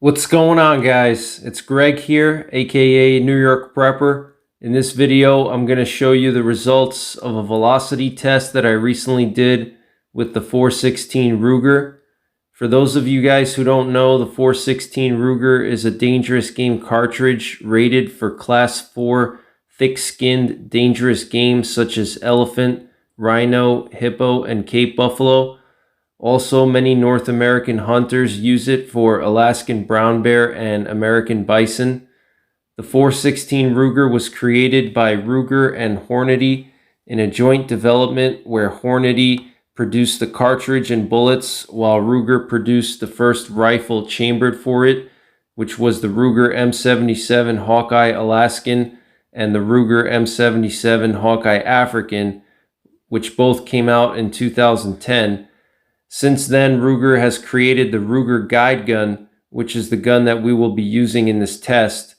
What's going on, guys? It's Greg here, aka NYPrepper. In this video, I'm going to show you the results of a velocity test that I recently did with the 416 Ruger. For those of you guys who don't know, the 416 Ruger is a dangerous game cartridge rated for Class 4 thick-skinned dangerous games such as elephant, rhino, hippo, and Cape buffalo. Also, many North American hunters use it for Alaskan brown bear and American bison. The 416 Ruger was created by Ruger and Hornady in a joint development where Hornady produced the cartridge and bullets while Ruger produced the first rifle chambered for it, which was the Ruger M77 Hawkeye Alaskan and the Ruger M77 Hawkeye African, which both came out in 2010. Since then, Ruger has created the Ruger Guide Gun, which is the gun that we will be using in this test.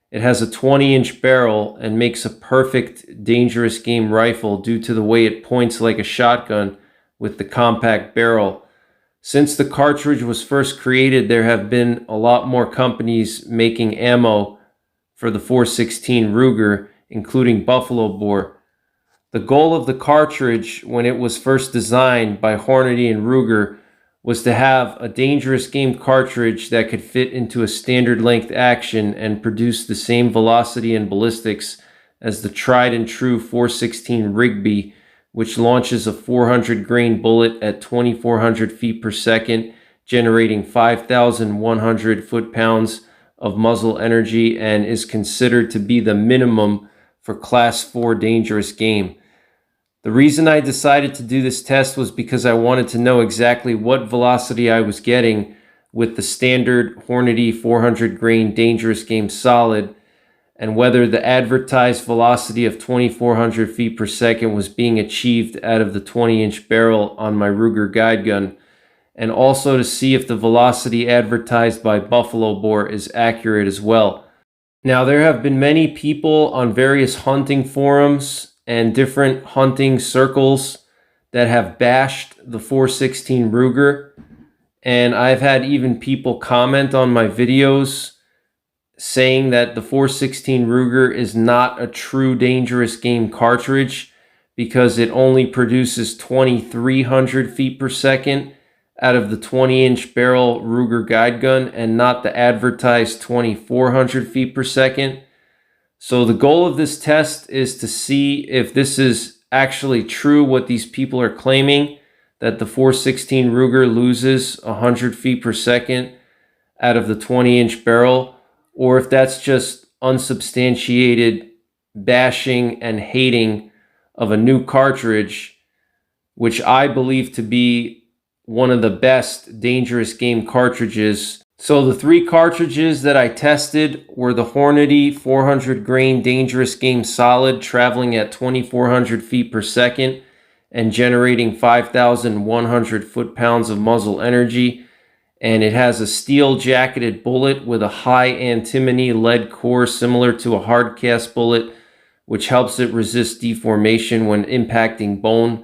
It has a 20-inch barrel and makes a perfect dangerous game rifle due to the way it points like a shotgun with the compact barrel. Since the cartridge was first created, there have been a lot more companies making ammo for the 416 Ruger, including Buffalo Bore. The goal of the cartridge when it was first designed by Hornady and Ruger was to have a dangerous game cartridge that could fit into a standard length action and produce the same velocity and ballistics as the tried and true 416 Rigby, which launches a 400 grain bullet at 2,400 feet per second, generating 5,100 foot-pounds of muzzle energy and is considered to be the minimum for Class 4 dangerous game. The reason I decided to do this test was because I wanted to know exactly what velocity I was getting with the standard Hornady 400 grain dangerous game solid, and whether the advertised velocity of 2,400 feet per second was being achieved out of the 20-inch barrel on my Ruger Guide Gun, and also to see if the velocity advertised by Buffalo Bore is accurate as well. Now, there have been many people on various hunting forums and different hunting circles that have bashed the 416 Ruger, and I've had even people comment on my videos saying that the 416 Ruger is not a true dangerous game cartridge because it only produces 2,300 feet per second out of the 20-inch barrel Ruger Guide Gun and not the advertised 2,400 feet per second. So the goal of this test is to see if this is actually true, what these people are claiming, that the 416 Ruger loses 100 feet per second out of the 20-inch barrel, or if that's just unsubstantiated bashing and hating of a new cartridge, which I believe to be one of the best dangerous game cartridges. So the three cartridges that I tested were the Hornady 400 grain dangerous game solid, traveling at 2,400 feet per second and generating 5,100 foot-pounds of muzzle energy. And it has a steel jacketed bullet with a high antimony lead core similar to a hard cast bullet, which helps it resist deformation when impacting bone.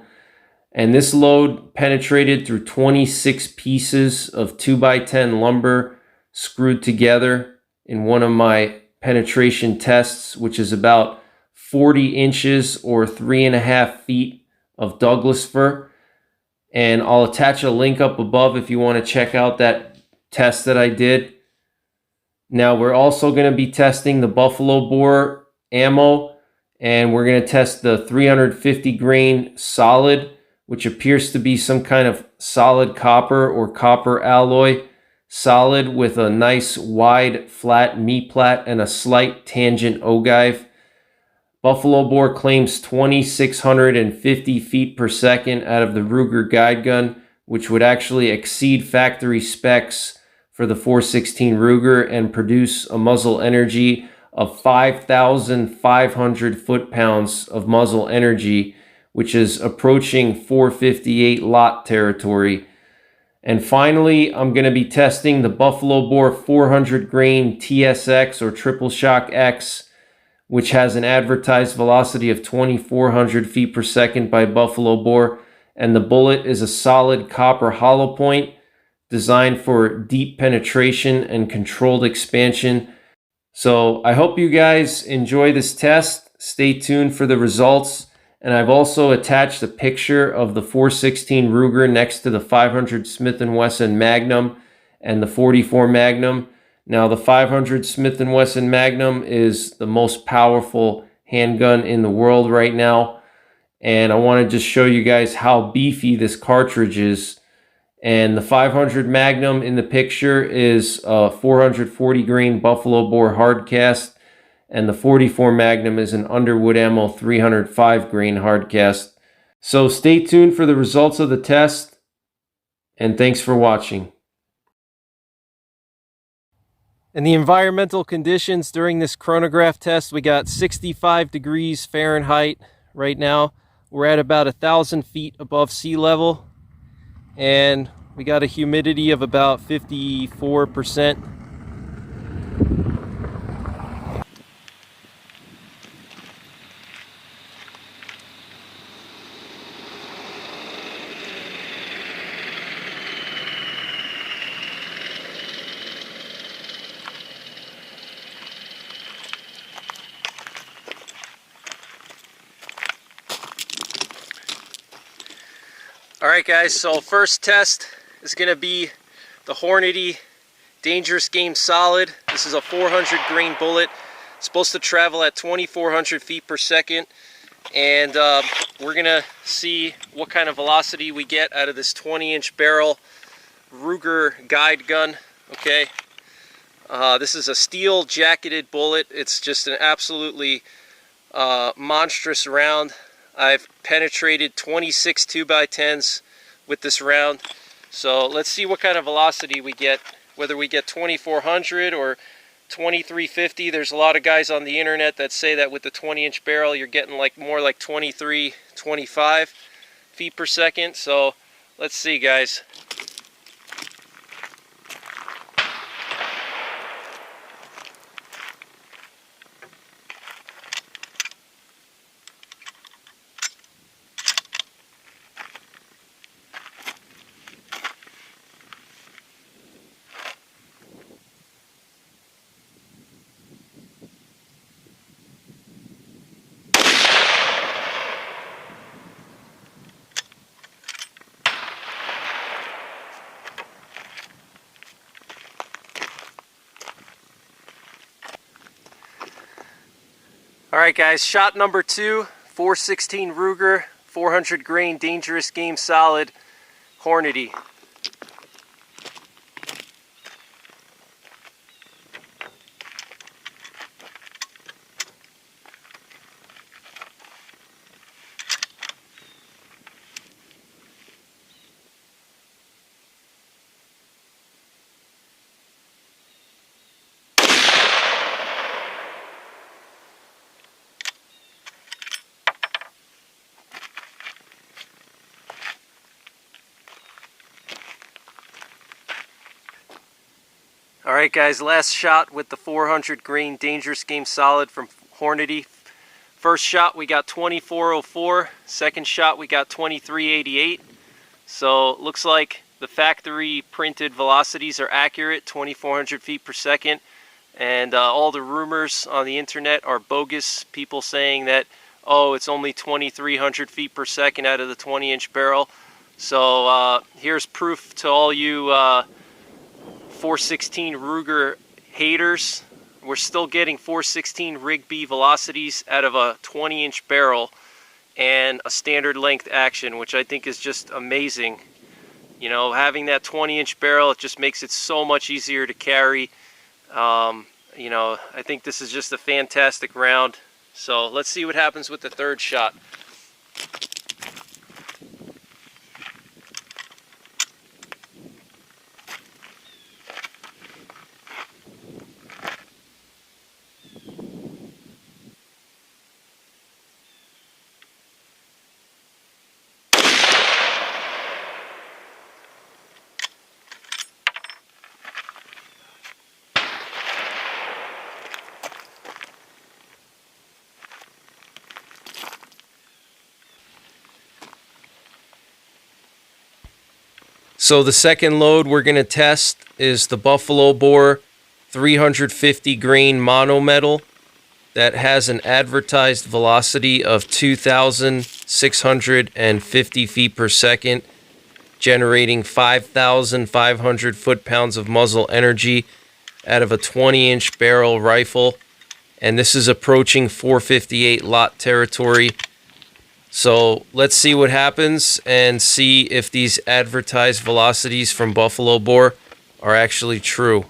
And this load penetrated through 26 pieces of 2x10 lumber screwed together in one of my penetration tests, which is about 40 inches or 3.5 feet of Douglas fir. And I'll attach a link up above if you want to check out that test that I did. Now, we're also going to be testing the Buffalo Bore ammo, and we're going to test the 350 grain solid, which appears to be some kind of solid copper or copper alloy solid with a nice wide flat me-plat and a slight tangent ogive. Buffalo Bore claims 2,650 feet per second out of the Ruger Guide Gun, which would actually exceed factory specs for the 416 Ruger and produce a muzzle energy of 5,500 foot-pounds of muzzle energy, which is approaching 458 lot territory. And finally, I'm going to be testing the Buffalo Bore 400 grain TSX or Triple Shock X, which has an advertised velocity of 2,400 feet per second by Buffalo Bore, and the bullet is a solid copper hollow point designed for deep penetration and controlled expansion. So I hope you guys enjoy this test. Stay tuned for the results. And I've also attached a picture of the 416 Ruger next to the 500 Smith & Wesson Magnum and the 44 Magnum. Now the 500 Smith & Wesson Magnum is the most powerful handgun in the world right now. And I want to just show you guys how beefy this cartridge is. And the 500 Magnum in the picture is a 440 grain Buffalo Bore hardcast, and the 44 Magnum is an Underwood Ammo 305 grain hardcast. So stay tuned for the results of the test, and thanks for watching. And the environmental conditions during this chronograph test, we got 65 degrees Fahrenheit right now. We're at about 1,000 feet above sea level, and we got a humidity of about 54%. Alright guys, so first test is going to be the Hornady Dangerous Game Solid. This is a 400 grain bullet. It's supposed to travel at 2,400 feet per second. And we're going to see what kind of velocity we get out of this 20-inch barrel Ruger guide gun. Okay, this is a steel jacketed bullet. It's just an absolutely monstrous round. I've penetrated 26 2x10s with this round. So let's see what kind of velocity we get, whether we get 2,400 or 2,350. There's a lot of guys on the internet that say that with the 20-inch barrel you're getting more like 23, 25 feet per second. So let's see, guys. Alright guys, shot number 2, 416 Ruger, 400 grain Dangerous Game Solid, Hornady. Alright guys, last shot with the 400 grain Dangerous Game Solid from Hornady. First shot we got 2404, second shot we got 2388. So looks like the factory printed velocities are accurate, 2,400 feet per second. And all the rumors on the internet are bogus. People saying that, oh, it's only 2,300 feet per second out of the 20-inch barrel. So here's proof to all you 416 Ruger haters. We're still getting 416 Rig B velocities out of a 20-inch barrel and a standard length action, which I think is just amazing. You know, having that 20-inch barrel, it just makes it so much easier to carry. You know, I think this is just a fantastic round. So let's see what happens with the third shot. So the second load we're going to test is the Buffalo Bore 350 grain monometal that has an advertised velocity of 2,650 feet per second, generating 5,500 foot-pounds of muzzle energy out of a 20-inch barrel rifle. And this is approaching 458 lot territory. So let's see what happens and see if these advertised velocities from Buffalo Bore are actually true.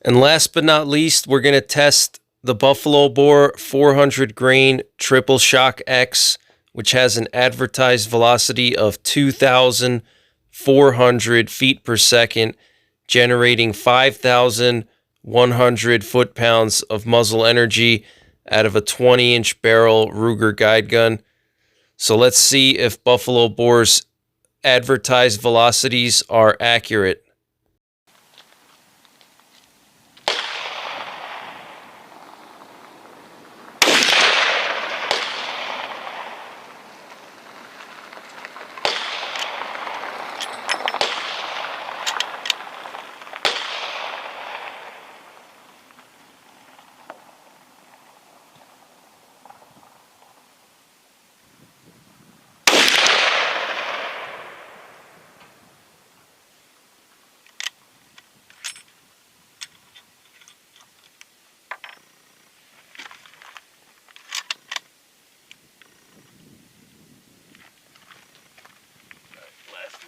And last but not least, we're going to test the Buffalo Bore 400 grain Triple Shock X, which has an advertised velocity of 2,400 feet per second, generating 5,100 foot-pounds of muzzle energy out of a 20-inch barrel Ruger guide gun. So let's see if Buffalo Bore's advertised velocities are accurate.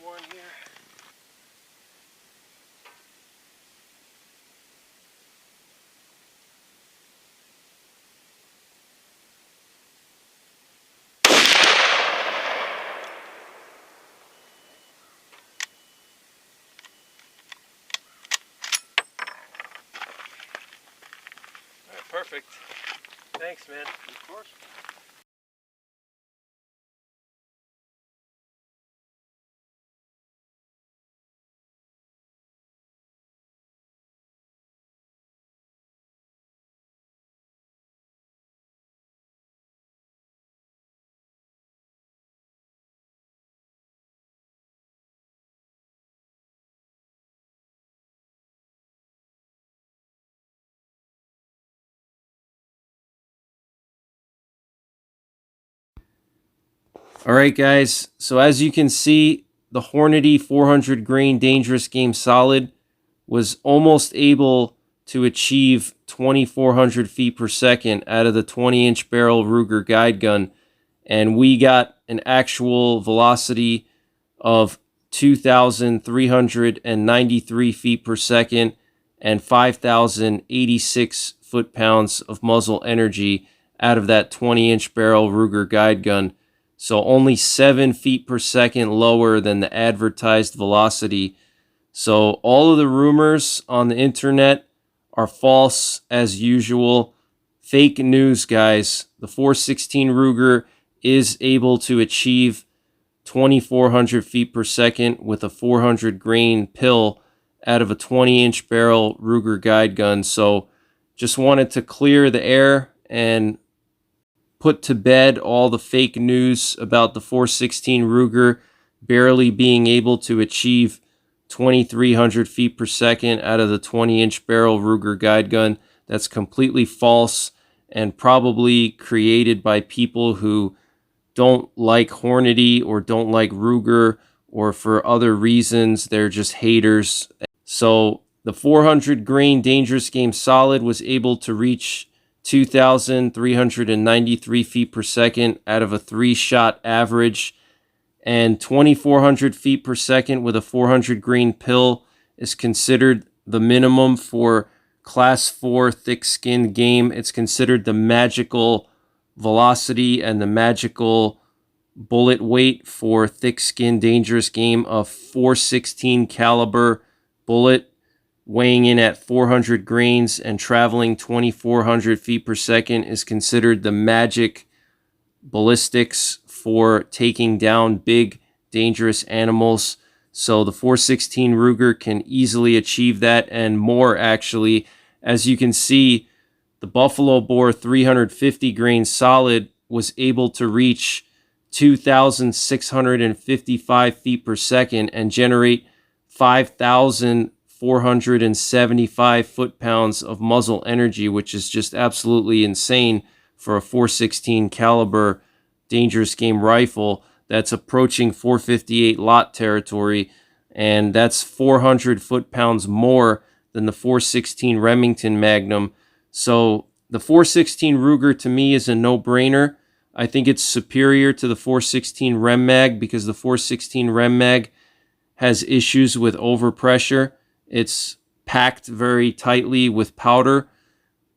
One here. All right, perfect. Thanks, man. Of course. All right, guys. So as you can see, the Hornady 400 grain dangerous game solid was almost able to achieve 2,400 feet per second out of the 20-inch barrel Ruger guide gun. And we got an actual velocity of 2,393 feet per second and 5,086 foot-pounds of muzzle energy out of that 20-inch barrel Ruger guide gun. So only 7 feet per second lower than the advertised velocity. So all of the rumors on the internet are false as usual. Fake news, guys. The 416 Ruger is able to achieve 2,400 feet per second with a 400 grain pill out of a 20-inch barrel Ruger guide gun. So just wanted to clear the air and put to bed all the fake news about the 416 Ruger barely being able to achieve 2,300 feet per second out of the 20-inch barrel Ruger guide gun. That's completely false and probably created by people who don't like Hornady or don't like Ruger, or for other reasons, they're just haters. So the 400 grain Dangerous Game Solid was able to reach 2,393 feet per second out of a 3-shot average, and 2,400 feet per second with a 400 grain pill is considered the minimum for Class 4 thick-skinned game. It's considered the magical velocity and the magical bullet weight for thick-skinned dangerous game. Of 416 caliber bullet weighing in at 400 grains and traveling 2,400 feet per second is considered the magic ballistics for taking down big dangerous animals. So the 416 Ruger can easily achieve that and more, actually. As you can see, the Buffalo Bore 350 grain solid was able to reach 2,655 feet per second and generate 5,475 foot-pounds of muzzle energy, which is just absolutely insane for a 416 caliber dangerous game rifle that's approaching 458 lot territory, and that's 400 foot-pounds more than the 416 Remington Magnum. So the 416 Ruger to me is a no-brainer. I think it's superior to the 416 Rem Mag because the 416 Rem Mag has issues with overpressure. It's packed very tightly with powder,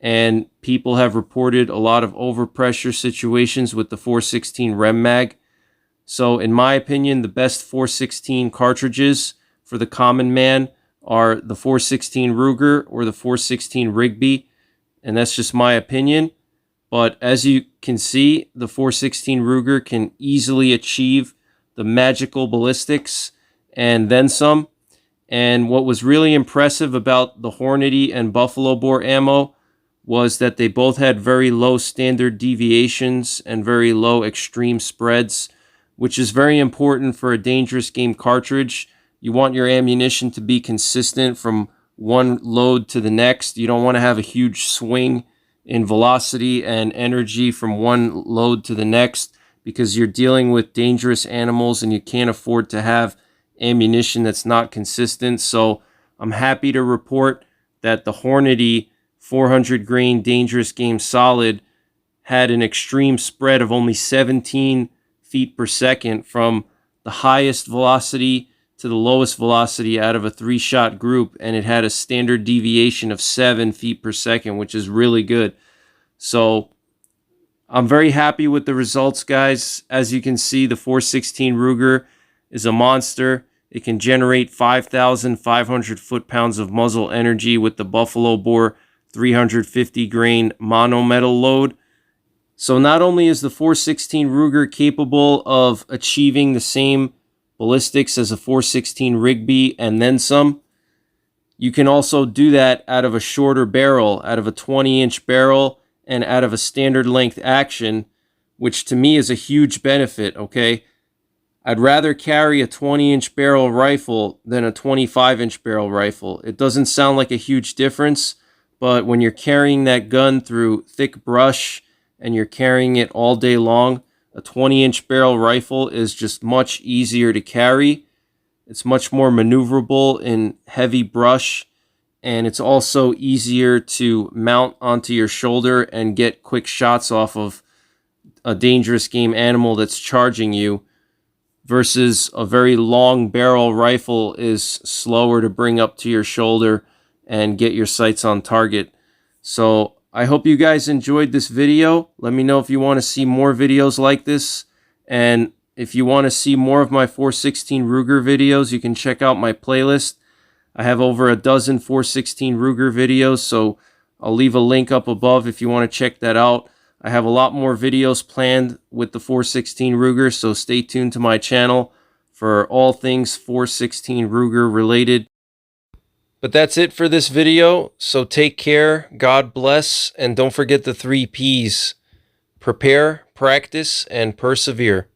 and people have reported a lot of overpressure situations with the 416 Rem Mag. So in my opinion, the best 416 cartridges for the common man are the 416 Ruger or the 416 Rigby, and that's just my opinion. But as you can see, the 416 Ruger can easily achieve the magical ballistics and then some. And what was really impressive about the Hornady and Buffalo Bore ammo was that they both had very low standard deviations and very low extreme spreads, which is very important for a dangerous game cartridge. You want your ammunition to be consistent from one load to the next. You don't want to have a huge swing in velocity and energy from one load to the next because you're dealing with dangerous animals and you can't afford to have ammunition that's not consistent. So I'm happy to report that the Hornady 400 grain dangerous game solid had an extreme spread of only 17 feet per second from the highest velocity to the lowest velocity out of a 3-shot group, and it had a standard deviation of 7 feet per second, which is really good. So I'm very happy with the results, guys. As you can see, the 416 Ruger is a monster. It can generate 5,500 foot-pounds of muzzle energy with the Buffalo Bore 350 grain monometal load. So not only is the 416 Ruger capable of achieving the same ballistics as a 416 Rigby and then some, you can also do that out of a shorter barrel, out of a 20-inch barrel and out of a standard length action, which to me is a huge benefit, okay? I'd rather carry a 20-inch barrel rifle than a 25-inch barrel rifle. It doesn't sound like a huge difference, but when you're carrying that gun through thick brush and you're carrying it all day long, a 20-inch barrel rifle is just much easier to carry. It's much more maneuverable in heavy brush, and it's also easier to mount onto your shoulder and get quick shots off of a dangerous game animal that's charging you. versus a very long barrel rifle is slower to bring up to your shoulder and get your sights on target. So I hope you guys enjoyed this video. Let me know if you want to see more videos like this, and if you want to see more of my 416 Ruger videos, you can check out my playlist. I have over a dozen 416 Ruger videos, so I'll leave a link up above if you want to check that out. I have a lot more videos planned with the 416 Ruger, so stay tuned to my channel for all things 416 Ruger related. But that's it for this video, so take care, God bless, and don't forget the 3 Ps: prepare, practice, and persevere.